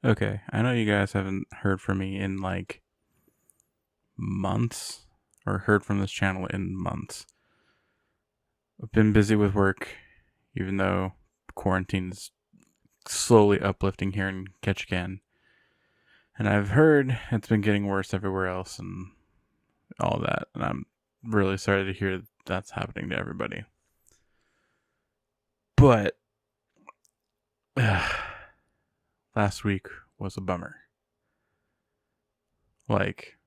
Okay, I know you guys haven't heard from me in like months, or heard from this channel in months. I've been busy with work, even though quarantine is slowly uplifting here in Ketchikan. And I've heard it's been getting worse everywhere else and all that. And I'm really sorry to hear that's happening to everybody. But last week was a bummer. Like,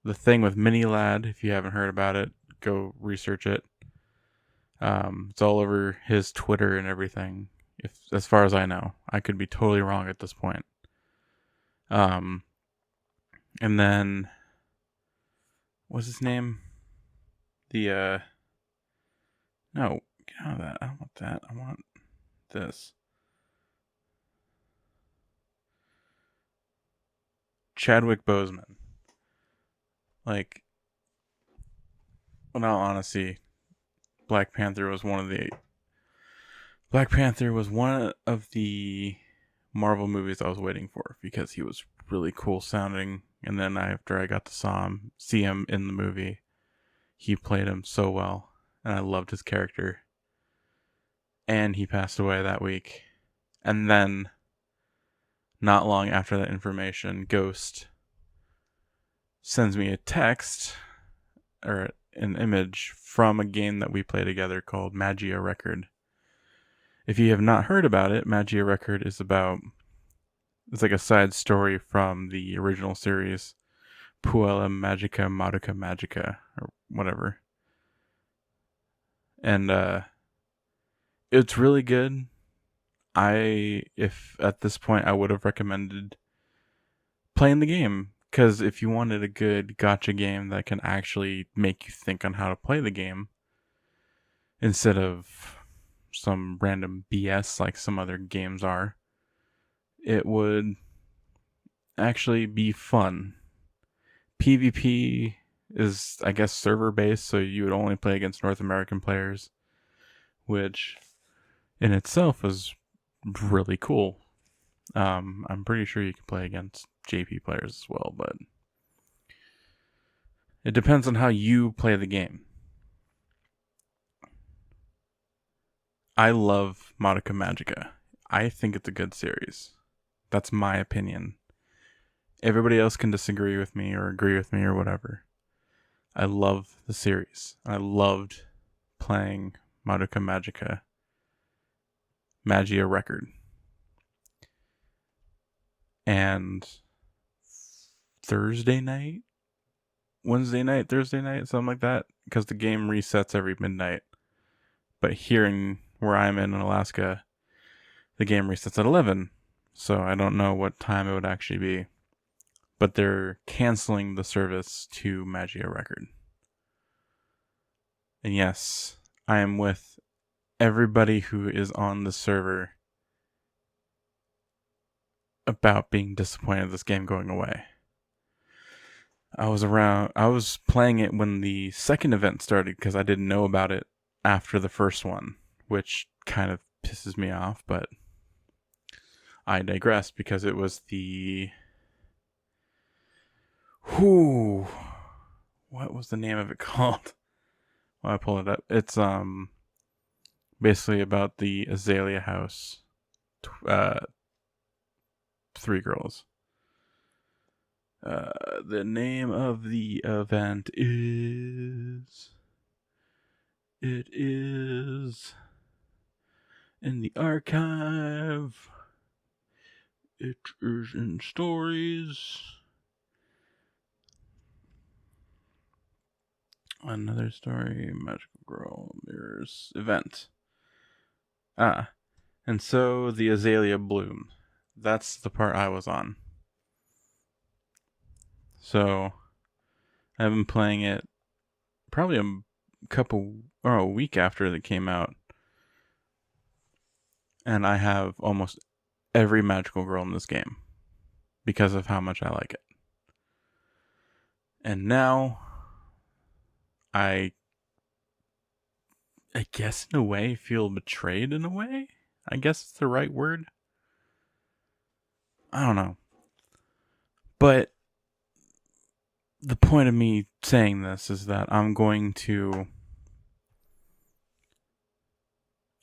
the thing with Mini Lad, if you haven't heard about it, go research it. It's all over his Twitter and everything. If, as far as I know, I could be totally wrong at this point. Um, and then what's his name? The no, get out of that. I don't want that. I want this. Chadwick Boseman. Like, in all honesty, Black Panther was one of the Black Panther was one of the Marvel movies I was waiting for because he was really cool sounding. And then after I got to see him in the movie, he played him so well, and I loved his character. And he passed away that week. And then, not long after that information, Ghost sends me a text or an image from a game that we play together called Magia Record. If you have not heard about it, Magia Record is about it's like a side story from the original series, Puella Magica Magica Magica, or whatever. And it's really good. If at this point I would have recommended playing the game, because if you wanted a good gotcha game that can actually make you think on how to play the game instead of some random BS like some other games are, it would actually be fun. PvP is, I guess, server based, so you would only play against North American players, which in itself is really cool. I'm pretty sure you can play against JP players as well, but it depends on how you play the game. I love Madoka Magica. I think it's a good series. That's my opinion. Everybody else can disagree with me or agree with me or whatever. I love the series. I loved playing Madoka Magica, Magia Record, and Thursday night, Wednesday night, Thursday night, something like that, because the game resets every midnight. But here in where I'm in Alaska, the game resets at 11, so I don't know what time it would actually be. But they're canceling the service to Magia Record. And yes, I am with everybody who is on the server about being disappointed this game going away. I was playing it when the second event started because I didn't know about it after the first one, which kind of pisses me off, but I digress because it was the whoo, what was the name of it called? Well, I pull it up. It's basically about the Azalea House, uh, three girls. The name of the event is it is in the archive. It is in stories. Another story, magical girl mirrors event. Ah, and so the azalea bloom. That's the part I was on. So I've been playing it probably a couple or a week after it came out, and I have almost every magical girl in this game because of how much I like it. And now I guess in a way feel betrayed in a way. I guess it's the right word. I don't know. But the point of me saying this is that I'm going to,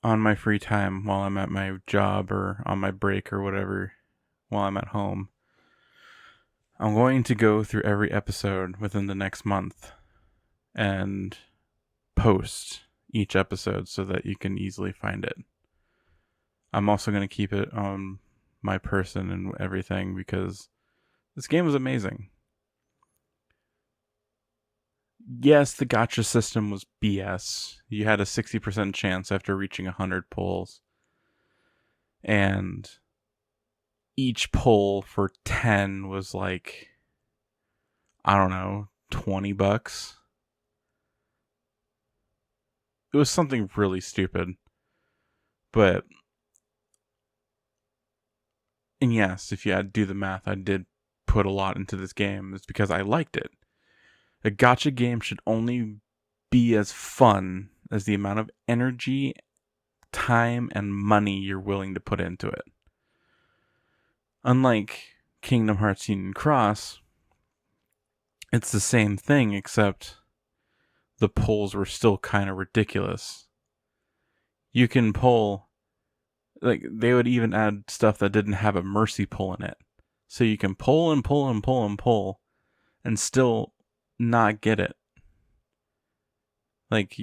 on my free time while I'm at my job or on my break or whatever, while I'm at home, I'm going to go through every episode within the next month and post each episode so that you can easily find it. I'm also going to keep it on my person and everything because this game was amazing. Yes, the gacha system was BS. You had a 60% chance after reaching 100 pulls. And each pull for 10 was like, I don't know, $20. It was something really stupid. But, and yes, if you had to do the math, I did put a lot into this game. It's because I liked it. A gacha game should only be as fun as the amount of energy, time, and money you're willing to put into it. Unlike Kingdom Hearts Union Cross, it's the same thing, except the pulls were still kind of ridiculous. You can pull, like, they would even add stuff that didn't have a mercy pull in it. So you can pull and pull and pull and pull and still not get it. Like,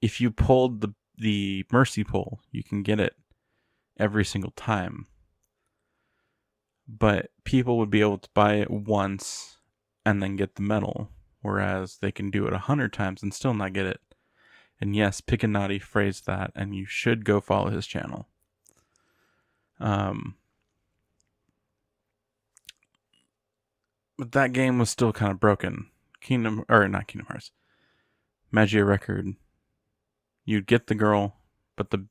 if you pulled the mercy pull, you can get it every single time. But people would be able to buy it once and then get the medal, whereas they can do it 100 times and still not get it. And yes, Piccanati phrased that, and you should go follow his channel. But that game was still kind of broken. Not Kingdom Hearts. Magia Record. You'd get the girl, but the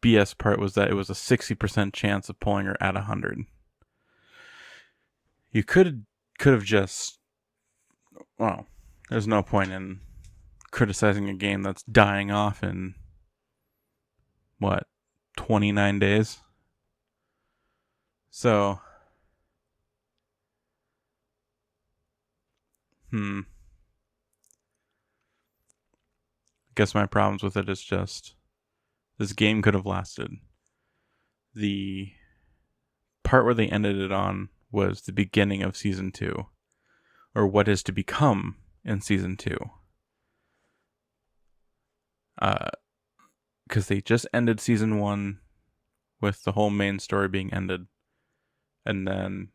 BS part was that it was a 60% chance of pulling her at 100. You could have just, well, there's no point in criticizing a game that's dying off in, what, 29 days? So, I guess my problems with it is just this game could have lasted. The part where they ended it on was the beginning of season 2, or what is to become in season 2. Because they just ended season 1 with the whole main story being ended, and then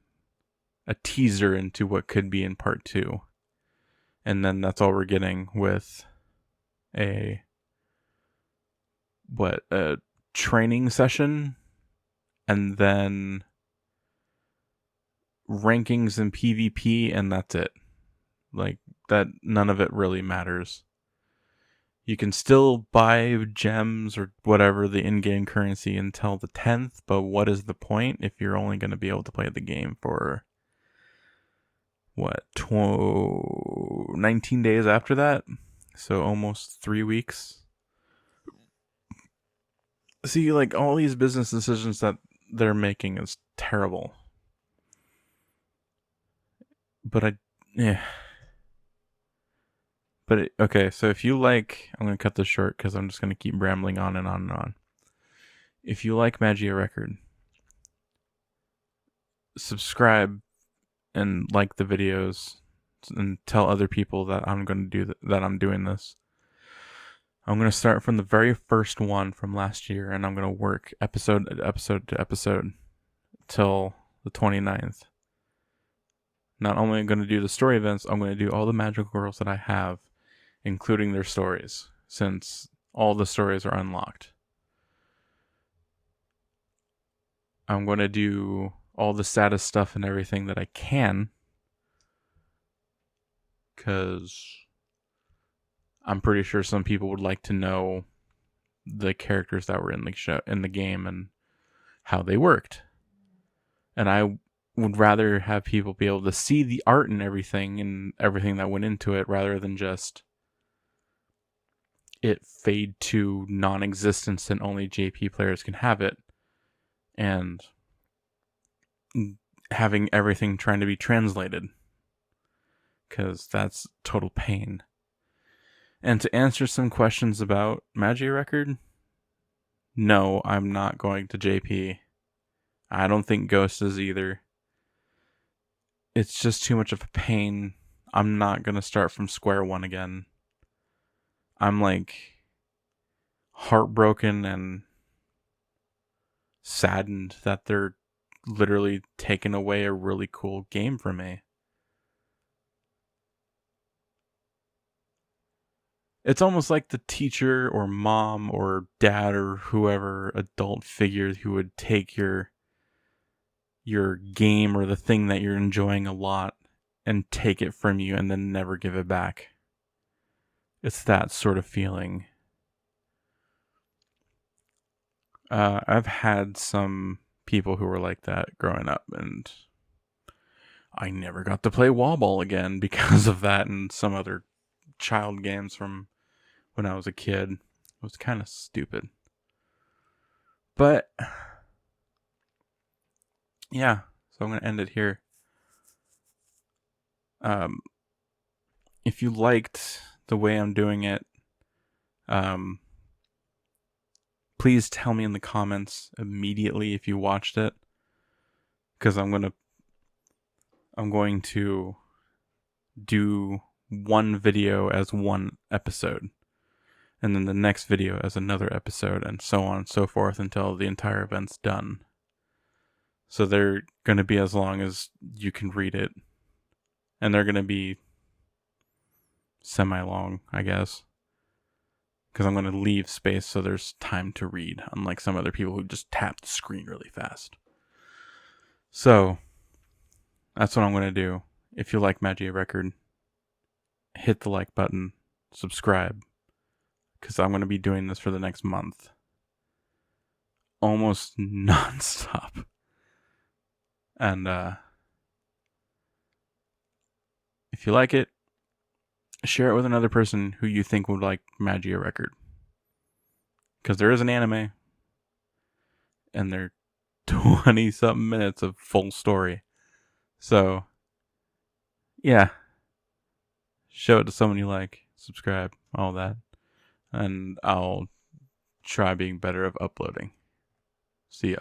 a teaser into what could be in part 2. And then that's all we're getting with a training session, and then rankings and PvP, and that's it. Like, that, none of it really matters. You can still buy gems or whatever, the in-game currency, until the 10th, but what is the point if you're only going to be able to play the game for, 19 days after that? So almost 3 weeks. See, like, all these business decisions that they're making is terrible. But okay, so if you like, I'm going to cut this short because I'm just going to keep rambling on and on and on. If you like Magia Record, subscribe and like the videos and tell other people that I'm going to do that I'm doing this. I'm going to start from the very first one from last year, and I'm going to work episode to episode till the 29th. Not only am I going to do the story events, I'm going to do all the magical girls that I have, including their stories, since all the stories are unlocked. I'm going to do all the status stuff and everything that I can, because I'm pretty sure some people would like to know the characters that were in the show, in the game, and how they worked. And I would rather have people be able to see the art and everything that went into it, rather than just it fade to non-existence and only JP players can have it. And having everything trying to be translated, because that's total pain. And to answer some questions about Magia Record, no, I'm not going to JP. I don't think Ghost is either. It's just too much of a pain. I'm not going to start from square one again. I'm like heartbroken and saddened that they're literally taking away a really cool game from me. It's almost like the teacher or mom or dad or whoever adult figure who would take your game or the thing that you're enjoying a lot and take it from you and then never give it back. It's that sort of feeling. I've had some people who were like that growing up, and I never got to play wall ball again because of that and some other child games from when I was a kid. It was kind of stupid. But yeah, so I'm going to end it here. If you liked the way I'm doing it, please tell me in the comments immediately if you watched it, because I'm going to do one video as one episode, and then the next video as another episode, and so on and so forth until the entire event's done. So they're going to be as long as you can read it, and they're going to be semi-long, I guess, because I'm going to leave space so there's time to read, unlike some other people who just tap the screen really fast. So that's what I'm going to do. If you like Magia Record, hit the like button, subscribe, because I'm going to be doing this for the next month, almost non-stop. And if you like it, share it with another person who you think would like Magia Record, because there is an anime, and they're 20-something minutes of full story. So, yeah. Show it to someone you like. Subscribe. All that. And I'll try being better of uploading. See ya.